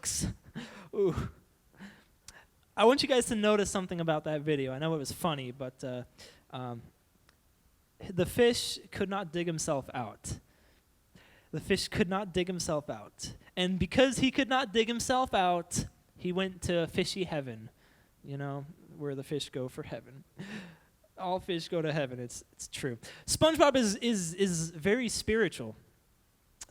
Yikes. Ooh. I want you guys to notice something about that video. I know it was funny, but the fish could not dig himself out. The fish could not dig himself out. And because he could not dig himself out, he went to fishy heaven, where the fish go for heaven. All fish go to heaven. It's true. SpongeBob is very spiritual.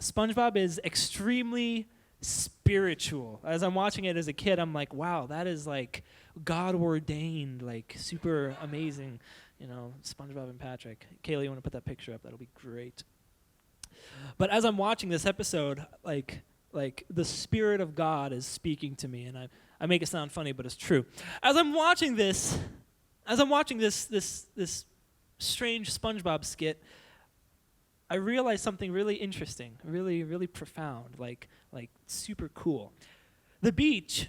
SpongeBob is extremely spiritual. As I'm watching it as a kid, I'm like, wow, that is like God ordained, like super amazing. SpongeBob and Patrick. Kaylee, you want to put that picture up? That'll be great. But as I'm watching this episode, like the Spirit of God is speaking to me, and I make it sound funny, but it's true. As I'm watching this strange SpongeBob skit, I realized something really interesting, really, really profound, like super cool. The beach,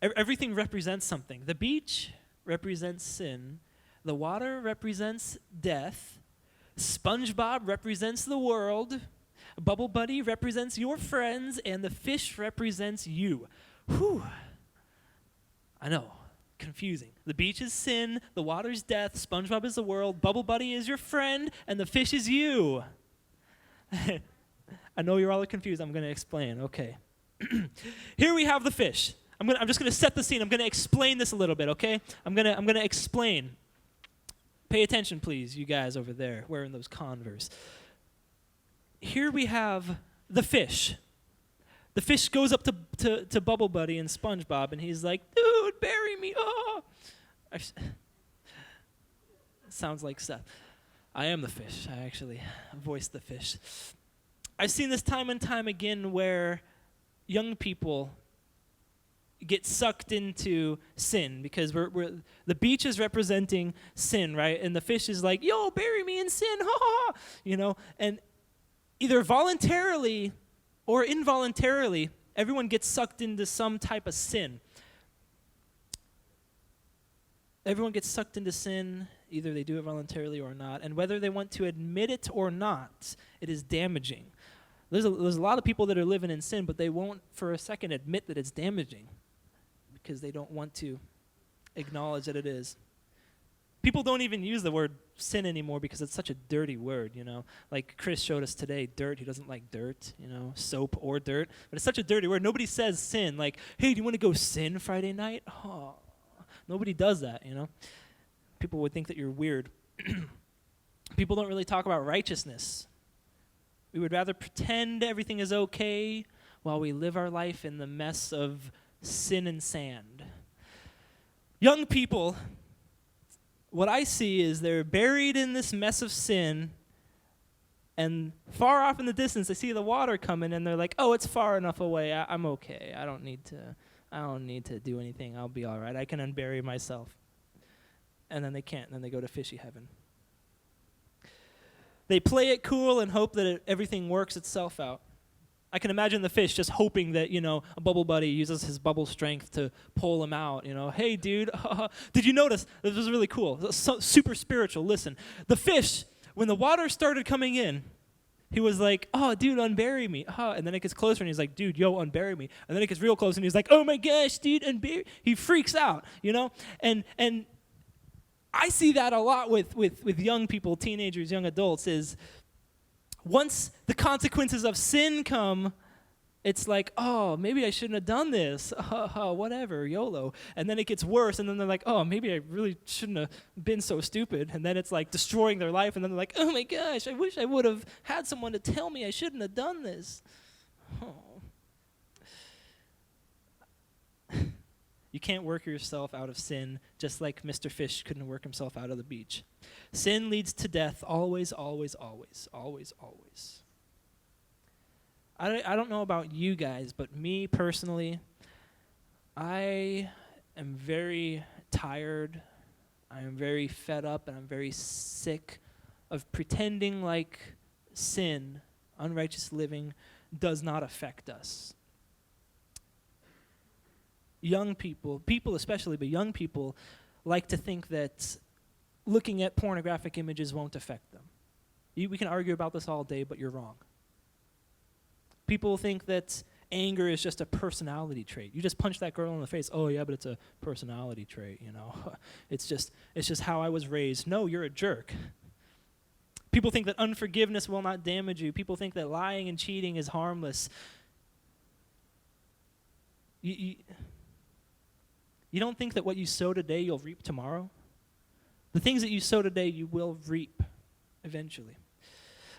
everything represents something. The beach represents sin. The water represents death. SpongeBob represents the world. Bubble Buddy represents your friends, and the fish represents you. Whew. I know. Confusing. The beach is sin, the water's death, SpongeBob is the world, Bubble Buddy is your friend, and the fish is you. I know you're all confused. I'm going to explain. Okay. Here we have the fish. I'm just going to set the scene. I'm going to explain this a little bit, okay? I'm going to explain. Pay attention, please, you guys over there wearing those Converse. Here we have the fish. The fish goes up to Bubble Buddy and SpongeBob, and he's like, dude, bury me. Oh. Sounds like Seth. I am the fish. I actually voiced the fish. I've seen this time and time again where young people get sucked into sin because the beach is representing sin, right? And the fish is like, yo, bury me in sin, ha ha ha, and either voluntarily or involuntarily, everyone gets sucked into some type of sin. Everyone gets sucked into sin, either they do it voluntarily or not, and whether they want to admit it or not, it is damaging. There's a lot of people that are living in sin, but they won't for a second admit that it's damaging because they don't want to acknowledge that it is. People don't even use the word sin anymore because it's such a dirty word, Like Chris showed us today, dirt. He doesn't like dirt, soap or dirt. But it's such a dirty word. Nobody says sin. Like, hey, do you want to go sin Friday night? Oh, nobody does that, People would think that you're weird. People don't really talk about righteousness. We would rather pretend everything is okay while we live our life in the mess of sin and sand. Young people, what I see is they're buried in this mess of sin, and far off in the distance, they see the water coming, and they're like, "Oh, it's far enough away. I'm okay. I don't need to do anything. I'll be all right. I can unbury myself." And then they can't, and then they go to fishy heaven. They play it cool and hope that everything works itself out. I can imagine the fish just hoping that, a Bubble Buddy uses his bubble strength to pull him out. Hey, dude, did you notice? This was really cool. Super spiritual. Listen, the fish, when the water started coming in, he was like, oh, dude, unbury me. And then it gets closer, and he's like, dude, yo, unbury me. And then it gets real close, and he's like, oh, my gosh, dude, unbury. He freaks out, And I see that a lot with young people, teenagers, young adults, is once the consequences of sin come, it's like, oh, maybe I shouldn't have done this. Whatever, YOLO. And then it gets worse, and then they're like, oh, maybe I really shouldn't have been so stupid. And then it's like destroying their life, and then they're like, oh my gosh, I wish I would have had someone to tell me I shouldn't have done this. Oh. You can't work yourself out of sin, just like Mr. Fish couldn't work himself out of the beach. Sin leads to death, always, always, always, always, always. I don't know about you guys, but me personally, I am very tired, I am very fed up, and I'm very sick of pretending like sin, unrighteous living, does not affect us. Young people especially, but young people like to think that looking at pornographic images won't affect them. We can argue about this all day, but you're wrong. People think that anger is just a personality trait. You just punch that girl in the face. Oh, yeah, but it's a personality trait, you know. It's just how I was raised. No, you're a jerk. People think that unforgiveness will not damage you. People think that lying and cheating is harmless. You don't think that what you sow today, you'll reap tomorrow? The things that you sow today, you will reap eventually.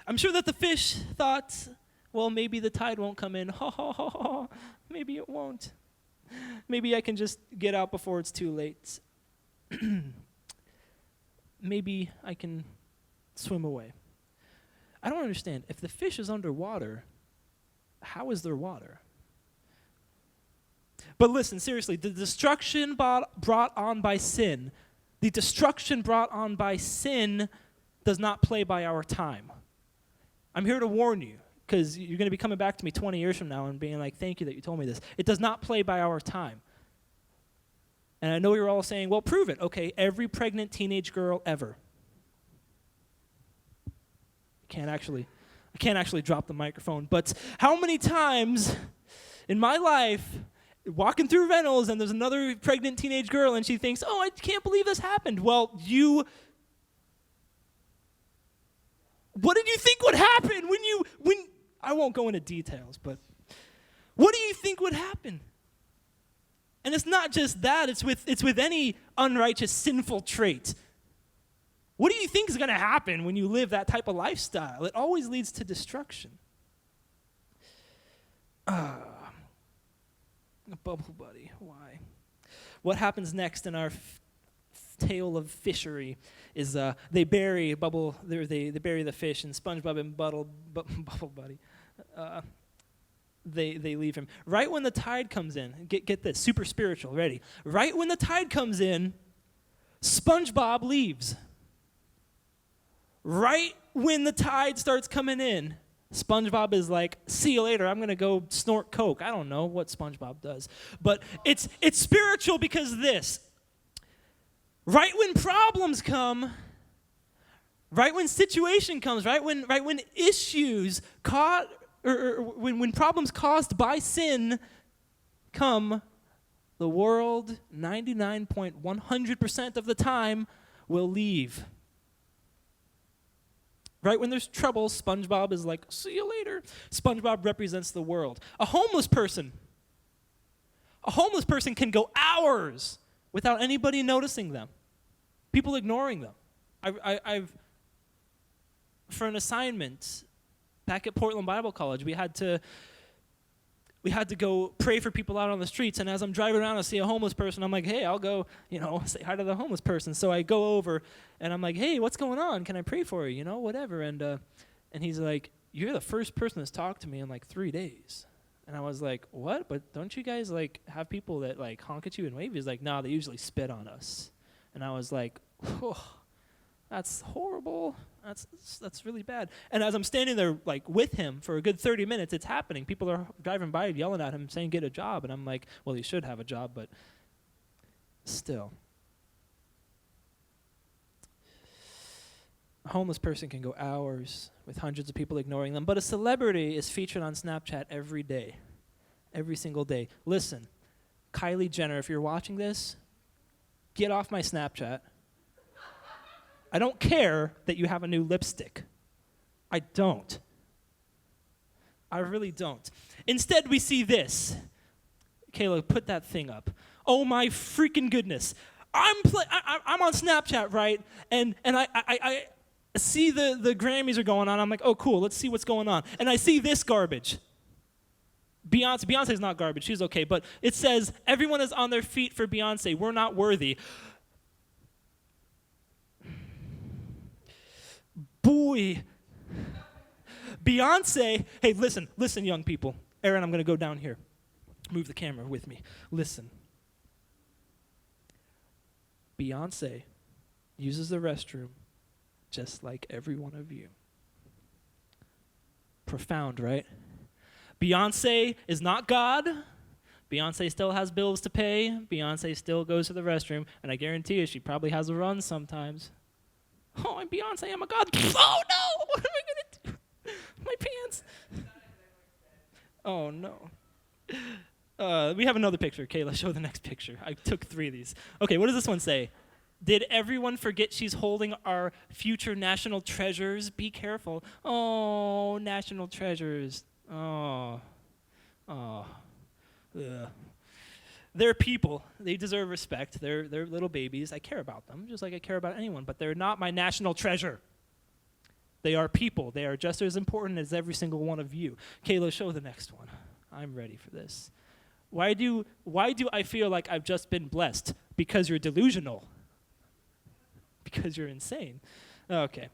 I'm sure that the fish thought, well, maybe the tide won't come in. Ha, ha, ha, ha. Maybe it won't. Maybe I can just get out before it's too late. Maybe I can swim away. I don't understand. If the fish is underwater, how is there water? But listen, seriously, the destruction brought on by sin, does not play by our time. I'm here to warn you, because you're going to be coming back to me 20 years from now and being like, thank you that you told me this. It does not play by our time. And I know you're all saying, well, prove it. Okay, every pregnant teenage girl ever. I can't actually drop the microphone, but how many times in my life, walking through Reynolds and there's another pregnant teenage girl and she thinks, oh, I can't believe this happened. Well, what did you think would happen when I won't go into details, but what do you think would happen? And it's not just that, it's with any unrighteous, sinful trait. What do you think is going to happen when you live that type of lifestyle? It always leads to destruction. A bubble buddy, why? What happens next in our tale of fishery is they bury the fish, and SpongeBob and Bubble Buddy, they leave him. Right when the tide comes in, get this, super spiritual, ready. Right when the tide comes in, SpongeBob leaves. Right when the tide starts coming in, SpongeBob is like, see you later, I'm going to go snort Coke. I don't know what SpongeBob does. But it's spiritual because of this. Right when problems come, right when situation comes, right when issues when problems caused by sin come, the world 99.100% of the time will leave. Right when there's trouble, SpongeBob is like, see you later. SpongeBob represents the world. A homeless person can go hours without anybody noticing them. People ignoring them. I've for an assignment back at Portland Bible College, we had to go pray for people out on the streets, and as I'm driving around, I see a homeless person. I'm like, hey, I'll go, say hi to the homeless person. So I go over, and I'm like, hey, what's going on? Can I pray for you? Whatever. And he's like, you're the first person that's talked to me in like 3 days. And I was like, what? But don't you guys like have people that like honk at you and wave? He's like, no, they usually spit on us. And I was like, oh, that's horrible. That's really bad. And as I'm standing there like with him for a good 30 minutes, it's happening. People are driving by yelling at him saying, get a job. And I'm like, well, he should have a job, but still. A homeless person can go hours with hundreds of people ignoring them, but a celebrity is featured on Snapchat every day, every single day. Listen, Kylie Jenner, if you're watching this, get off my Snapchat. I don't care that you have a new lipstick. I don't. I really don't. Instead, we see this. Kayla, put that thing up. Oh my freaking goodness. I'm on Snapchat, right? And I see the Grammys are going on. I'm like, oh, cool. Let's see what's going on. And I see this garbage. Beyonce's not garbage. She's okay. But it says, everyone is on their feet for Beyonce. We're not worthy. Boy, Beyonce, hey, listen, young people. Aaron, I'm going to go down here. Move the camera with me. Listen. Beyonce uses the restroom just like every one of you. Profound, right? Beyonce is not God. Beyonce still has bills to pay. Beyonce still goes to the restroom, and I guarantee you she probably has a run sometimes. Oh, I'm Beyonce, I'm a god. Oh, no! What am I going to do? My pants. Oh, no. We have another picture. Kayla, show the next picture. I took 3 of these. Okay, what does this one say? Did everyone forget she's holding our future national treasures? Be careful. Oh, national treasures. Oh. Oh. Ugh. They're people. They deserve respect. They're little babies. I care about them, just like I care about anyone, but they're not my national treasure. They are people. They are just as important as every single one of you. Kayla, show the next one. I'm ready for this. Why do I feel like I've just been blessed? Because you're delusional. Because you're insane. Okay.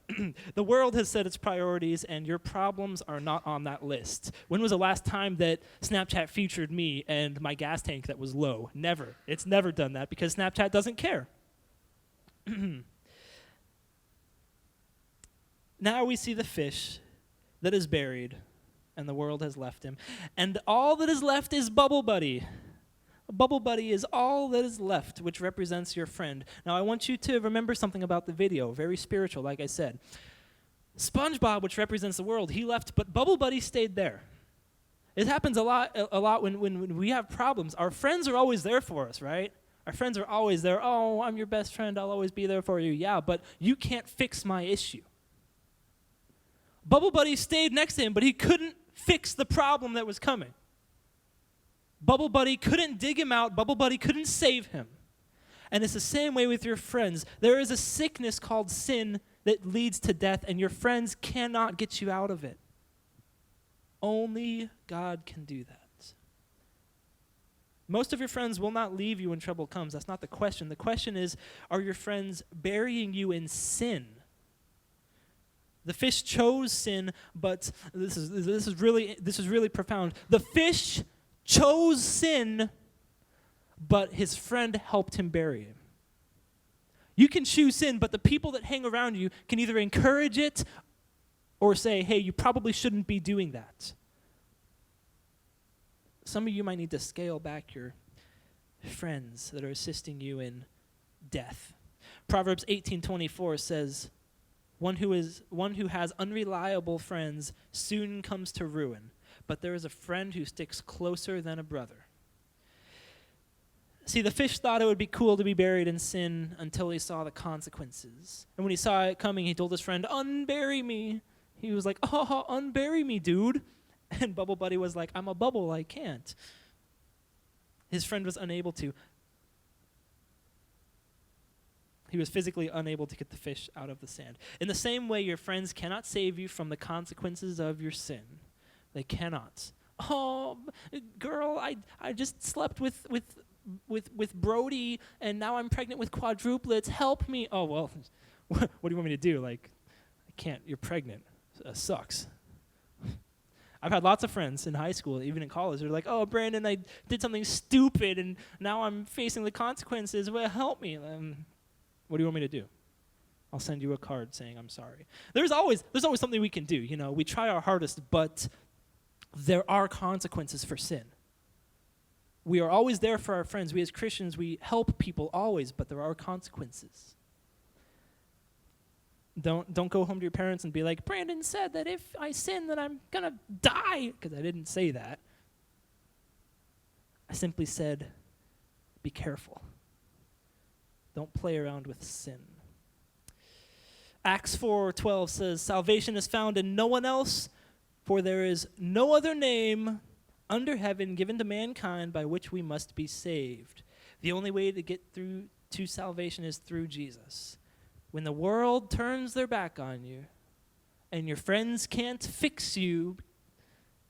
The world has set its priorities, and your problems are not on that list. When was the last time that Snapchat featured me and my gas tank that was low? Never. It's never done that because Snapchat doesn't care. Now we see the fish that is buried, and the world has left him. And all that is left is Bubble Buddy. Bubble Buddy is all that is left, which represents your friend. Now, I want you to remember something about the video, very spiritual, like I said. SpongeBob, which represents the world, he left, but Bubble Buddy stayed there. It happens a lot when we have problems. Our friends are always there for us, right? Our friends are always there. Oh, I'm your best friend. I'll always be there for you. Yeah, but you can't fix my issue. Bubble Buddy stayed next to him, but he couldn't fix the problem that was coming. Bubble Buddy couldn't dig him out. Bubble Buddy couldn't save him. And it's the same way with your friends. There is a sickness called sin that leads to death, and your friends cannot get you out of it. Only God can do that. Most of your friends will not leave you when trouble comes. That's not the question. The question is, are your friends burying you in sin? The fish chose sin, but this is really profound. The fish chose sin, but his friend helped him bury him. You can choose sin, but the people that hang around you can either encourage it or say, hey, you probably shouldn't be doing that. Some of you might need to scale back your friends that are assisting you in death. Proverbs 18:24 says, one who has unreliable friends soon comes to ruin, but there is a friend who sticks closer than a brother. See, the fish thought it would be cool to be buried in sin until he saw the consequences. And when he saw it coming, he told his friend, unbury me. He was like, oh, unbury me, dude. And Bubble Buddy was like, I'm a bubble, I can't. His friend was unable to. He was physically unable to get the fish out of the sand. In the same way, your friends cannot save you from the consequences of your sin. They cannot. Oh, girl, I just slept with Brody, and now I'm pregnant with quadruplets. Help me. Oh, well, what do you want me to do? Like, I can't. You're pregnant. Sucks. I've had lots of friends in high school, even in college. They're like, oh, Brandon, I did something stupid, and now I'm facing the consequences. Well, help me. What do you want me to do? I'll send you a card saying I'm sorry. There's always something we can do. You know, we try our hardest, but there are consequences for sin. We are always there for our friends. We as Christians, we help people always, but there are consequences. Don't go home to your parents and be like, Brandon said that if I sin, then I'm going to die. Because I didn't say that. I simply said, be careful. Don't play around with sin. Acts 4:12 says, salvation is found in no one else, for there is no other name under heaven given to mankind by which we must be saved. The only way to get through to salvation is through Jesus. When the world turns their back on you, and your friends can't fix you,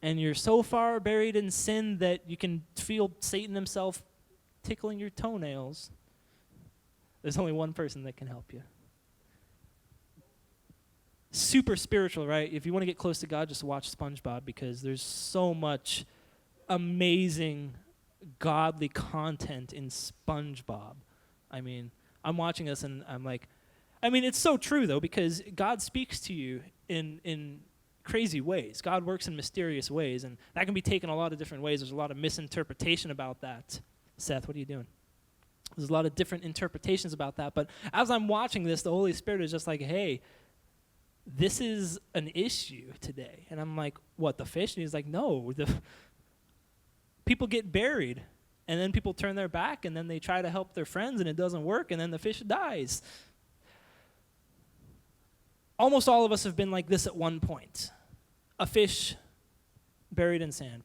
and you're so far buried in sin that you can feel Satan himself tickling your toenails, there's only one person that can help you. Super spiritual, right? If you want to get close to God, just watch SpongeBob, because there's so much amazing, godly content in SpongeBob. I mean, I'm watching this and I'm like, it's so true, though, because God speaks to you in crazy ways. God works in mysterious ways, and that can be taken a lot of different ways. There's a lot of misinterpretation about that. Seth, what are you doing? There's a lot of different interpretations about that, but as I'm watching this, the Holy Spirit is just like, hey, this is an issue today. And I'm like, what, the fish? And he's like, no, People get buried, and then people turn their back, and then they try to help their friends, and it doesn't work, and then the fish dies. Almost all of us have been like this at one point. A fish buried in sand.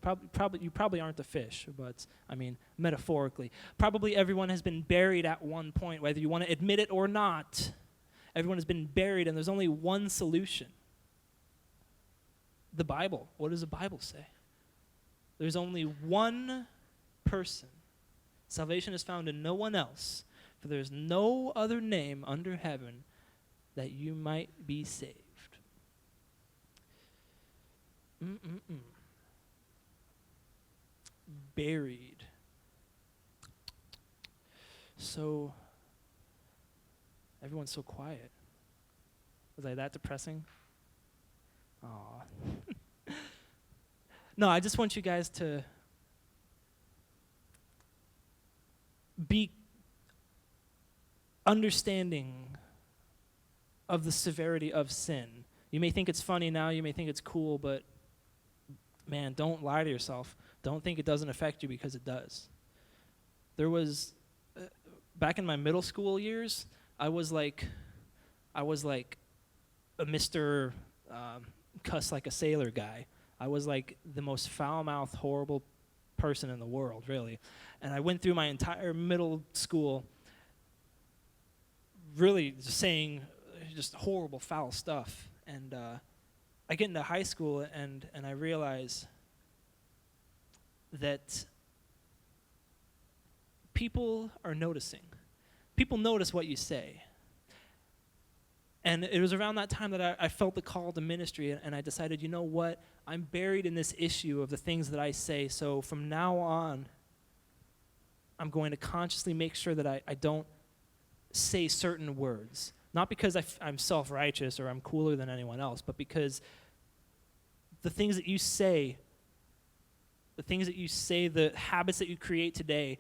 You probably aren't a fish, but I mean, metaphorically. Probably everyone has been buried at one point, whether you want to admit it or not. Everyone has been buried, and there's only one solution. The Bible. What does the Bible say? There's only one person. Salvation is found in no one else, for there is no other name under heaven that you might be saved. Buried. So, everyone's so quiet. Was I that depressing? Aw. No, I just want you guys to be understanding of the severity of sin. You may think it's funny now, you may think it's cool, but man, don't lie to yourself. Don't think it doesn't affect you, because it does. There was, back in my middle school years, I was like a Mr. Cuss like a sailor guy. I was like the most foul-mouthed, horrible person in the world, really. And I went through my entire middle school really just saying just horrible, foul stuff. And I get into high school, and I realize that people are noticing. People notice what you say. And it was around that time that I felt the call to ministry, and I decided, you know what? I'm buried in this issue of the things that I say, so from now on, I'm going to consciously make sure that I don't say certain words. Not because I'm self-righteous or I'm cooler than anyone else, but because the things that you say, the habits that you create today.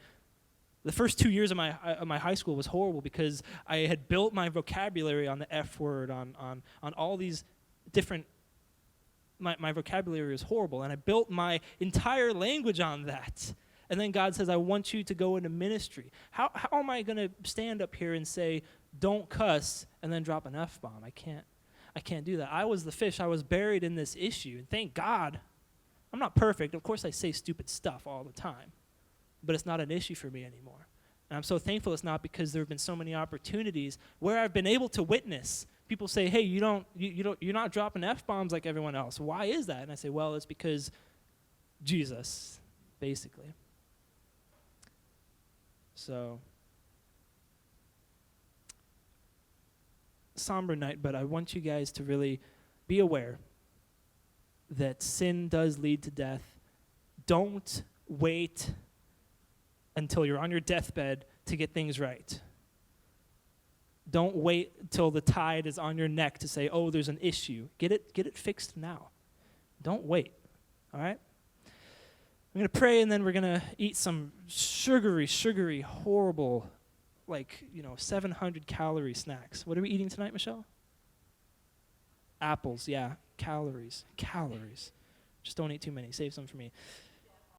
The first 2 years of my high school was horrible because I had built my vocabulary on the F word, on all these different. My vocabulary was horrible, and I built my entire language on that. And then God says, I want you to go into ministry. How am I going to stand up here and say, don't cuss, and then drop an F-bomb? I can't do that. I was the fish. I was buried in this issue. And thank God, I'm not perfect. Of course, I say stupid stuff all the time. But it's not an issue for me anymore. And I'm so thankful it's not, because there have been so many opportunities where I've been able to witness. People say, hey, you're not dropping F-bombs like everyone else. Why is that? And I say, well, it's because Jesus, basically. So, somber night, but I want you guys to really be aware that sin does lead to death. Don't wait until you're on your deathbed to get things right. Don't wait until the tide is on your neck to say, oh, there's an issue. Get it fixed now. Don't wait, all right? I'm going to pray, and then we're going to eat some sugary, horrible, 700-calorie snacks. What are we eating tonight, Michelle? Apples, yeah. Calories. Just don't eat too many. Save some for me.